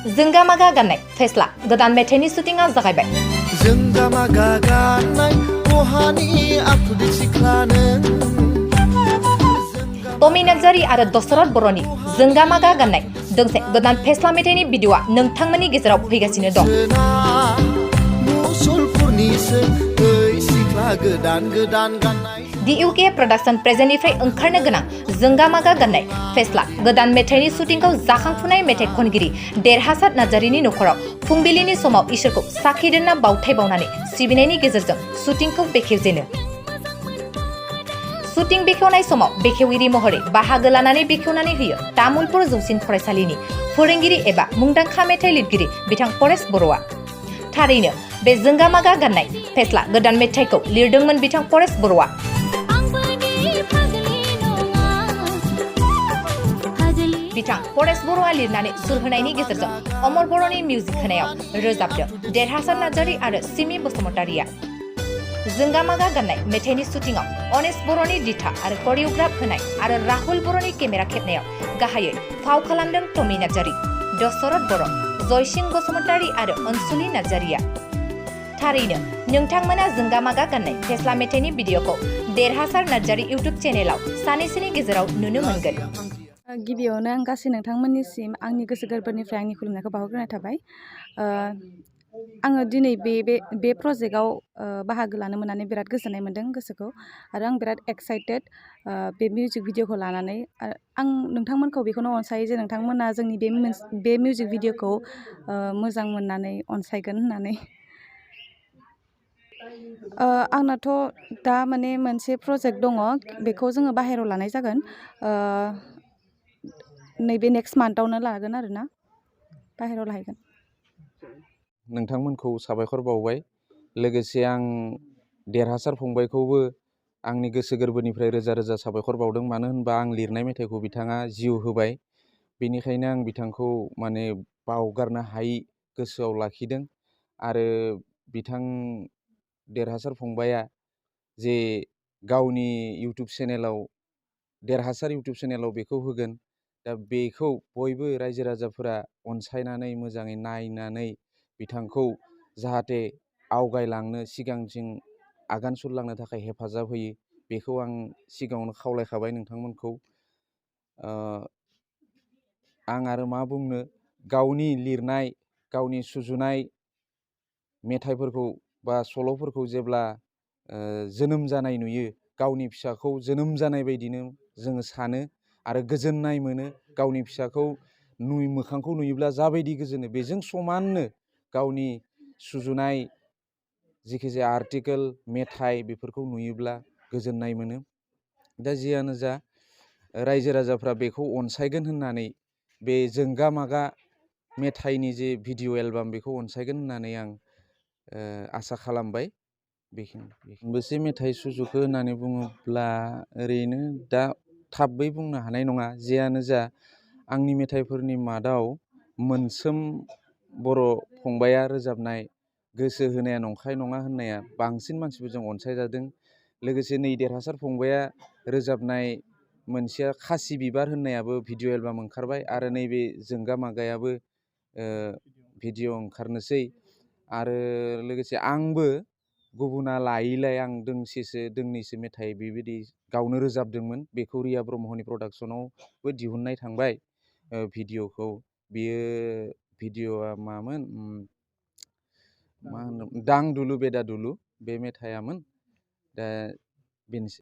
जोंगा मागा गाननाय फेस्ला गोदान मेथाइनि शुटिंआ जागायबाय। जोंगा मागा गाननाय बहानि आखुदै सिख्लानो टमी नार्जारी आरो दशरथ बर'नि जोंगा मागा गाननाय दोंसे गोदान फेस्ला मेथाइनि भिडिअआ नोंथांमोननि गेजेराव फैगासिनो दं। मुसलपुरनिसो ओइ सिख्ला गोदान गोदान गाननाय दि इउके प्रडाक्शन प्रेजेन्टनिफ्राय ओंखारनो गोनां जोंगा मागा गाननाय फेस्ला गोदान मेथाइनि शुटिंखौ जाखांफुनाय मेथाइ खनगिरि देरहासार नार्जारीनि नखराव फुंबिलिनि समाव इसोरखौ साखि दोनना बावथाय बावनानै सिबिनायनि गेजेरजों शुटिंखौ बेखेवजेनो। शुटिं बेखेवनाय समाव बेखेवगिरि महरै बाहागो लानानै बेखेवनानै होयो तामुलपुर जौसिन फरायसालिनि फोरोंगिरि एबा मुंदांखा मेथाइ लिरगिरि बिथां परेश बर'आ। थारैनो बे जोंगा मागा गाननाय फेस्ला गोदान मेथाइखौ लिरदोंमोन बिथां परेश बर'आ। बिथां परेश बर'आ लिरनानै सुर होनायनि गेजेरजों अमर बर'नि मिउजिक होनायाव रोजाबदों देरहासार नार्जारी आरो सिमी बसुमतारीआ। जोंगा मागा गाननाय मेथाइनि शुटिंआव अनेश बर'नि दिथा आरो करियोग्राफ होनाय आरो राहुल बर'नि केमेरा खेबनायाव गाहायै फाव खालामदों टमी नार्जारी, दशरथ बर', जयसिं बसुमतारी आरो अनसुली नार्जारीआ। थारैनो नोंथांमोना जोंगा मागा गाननाय फेस्ला मेथाइनि भिडिअखौ देरहासार नार्जारी इउट्युब चेनेलाव सानैसोनि गेजेराव नुनो मोनगोन। गिबियावनो आं गासै नोंथांमोननिसिम आंनि गोसो गोरबोनिफ्राय आंनि खुलुमनायखौ बावहरग्रोनाय थाबाय। आङो दिनै बे प्रजेक्टआव बाहागो लानो मोननानै बिराद गोजोननाय मोन्दों गोसोखौ आरो आं बिराद एक्साइटेड बे मिउजिक भिडिअखौ लानानै। आं नोंथांमोनखौ बेखौनो अनसायो जे नोंथांमोना जोंनि बे मिउजिक भिडिअखौ मोजां मोननानै अनसायगोन होननानै। आंनाथ' दा माने मोनसे प्रजेक्ट दङ, बेखौ जोङो बाहेरायाव लानाय जागोन। नैबे नेक्स्ट मान्थआवनो लागोन आरोना, बाहेरायाव लाहैगोन। नोंथांमोनखौ साबायखर बावबाय। लोगोसे आं देरहासार फंबायखौबो आंनि गोसो गोरबोनिफ्राय रोजा रोजा साबायखर बावदों। मानो होनबा आं लिरनाय मेथाइखौ बिथाङा जिउ होबाय, बेनिखायनो आं बिथांखौ माने बावगारनो हायि गोसोआव लाखिदों। आरो बिथां देरहासार फंबाया जे गावनि इउटुब चेनेलाव देरहासार इउटुब चेनेलाव बेखौ होगोन, दा बेखौ बयबो रायजो राजाफोरा अनसायनानै मोजाङै नायनानै बिथांखौ जाहाथे आवगायलांनो सिगांथिं आगान सुरलांनो थाखाय हेफाजाब होयो, बेखौ आं सिगाङावनो खावलायखाबाय नोंथांमोनखौ। आं आरो मा बुंनो, गावनि लिरनाय गावनि सुजुनाय मेथाइफोरखौ बा सल'फोरखौ जेब्ला जोनोम जानाय नुयो, गावनि फिसाखौ जोनोम जानाय बायदिनो जोङो सानो आरो गोजोननाय मोनो। गावनि फिसाखौ मोखांखौ नुयोब्ला जाबायदि गोजोनो, बेजों समाननो गावनि सुजुनाय जिखिजाया आर्टिकेल मेथाइ बेफोरखौ नुयोब्ला गोजोननाय मोनो। दा जियानो जा, रायजो राजाफ्रा बेखौ अनसायगोन होननानै, बे जोंगा मागा मेथाइनि जे भिडिअ एलबाम बेखौ अनसायगोन होननानै आं आसा खालामबाय। बेखिनि मेथाइ सुजुखो होननानै बुङोब्ला ओरैनो दा थाबै बुंनो हानाय नङा। जियानो जा, आंनि मेथाइफोरनि मादाव मोनसोम बर' फंबाया रोजाबनाय गोसो होनाया नंखाय नङा होननाया बांसिन मानसिफोरजों अनसायजादों। लोगोसे नै देरहासार फंबाया रोजाबनाय मोनसेया खासि बिबार होननायाबो भिडिअ एलबाम ओंखारबाय आरो नैबे जोंगा मागायाबो भिडिअ ओंखारनोसै। आरो लोगोसे आंबो गुबुना लायैलाय आं दोंनैसो मेथाइ बेबायदि गावनो रोजाबदोंमोन। बेखौ रिया ब्रह्मनि प्रडाक्सनावबो दिहुननाय थांबाय भिडिअखौ। बियो भिडिअआ मामोन, मा होनो, दां दुलु बेदा दुलु बे मेथाइयामोन। दा बेनोसै।